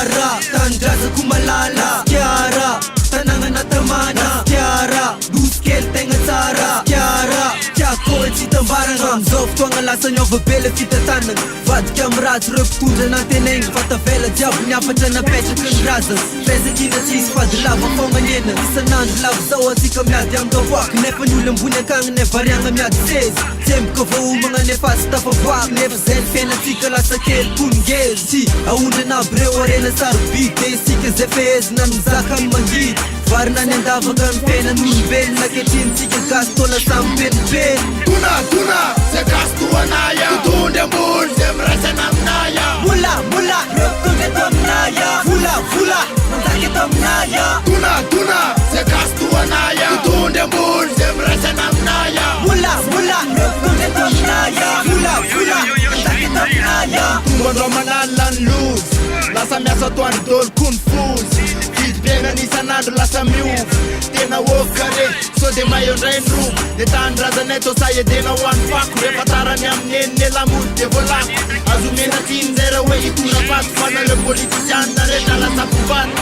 Kiara, tandrazaku malala Kiara, tanangana tamana Kiara, duskel tegna tsara Kiara, tiako tsy tambarana Amizao fotoagna lasa niova bela fitatanana Vadika amy ratsy reo mpitondra anatenegny Fatavela jiaby niafatra napetraky ny razana Fezakina tsisy fady lava famanena Isanandro lavo zao atsika miady amy davoaky Nefa ny olo ambony akagny ne variagna miady sezy Tsemboka vaomagna nefa sy tafavoaky Nefa zay ny fiainatsika lasa kely kongezy Tsy aondrana aby reo arena sarobity Isika zay fehezina mizaka ny mangidy Varina ny andavaka ny fiainan'olombelona Ketrinintsika gasy toa lasa mipenipeny Tuna, zay gasy toanaya Totondry ambony zay mirasana aminaya Mula, reo tonga eto aminaya Vola, mandaka eto aminaya Tuna, zay gasy toanaya Totondry ambony zay mirasana aminaya Mula, reo tonga eto aminaya Vola, mandaka eto aminaya Tombandro manala ny lozy Lasa miasa toandro dolo confuse Vidim-piaigna isanandro lasa miova Tena okare, so de maio ndray ny robo De tany razanay tô sayedena ho any fako Refa tarany amin'ny eniny lamody de volako Azo menakiny zay raha hoe hitona fato Fanale politicianina rehetra lasa mpivano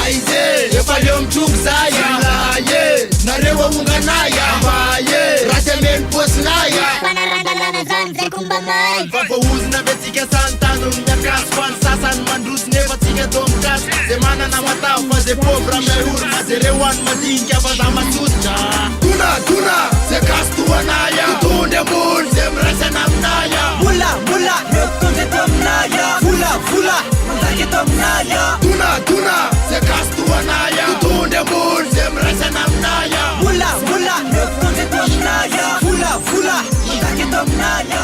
Aize, efa leo mitrongo zaya Laye, nareo aonganaya Ambaye, raha ty ameny posinaya Panarandalana zany zay komba may Favohozina vetsika santano miakaso Fa ny sasany mandroso nefa tsika tô mikasy Zay manana matao fa zay pobra miahoro Ma zay reo any madinika fa za matsoditra Tuna, zay gasy toanaya Totondry ambony zay mirasana aminaya Mula, reo tonga eto aminaya Vola, mandaka eto aminaya Tuna, zay gasy toanaya Totondry ambony zay mirasana aminaya Mula, reo tonga eto aminaya Vola, mandaka eto aminaya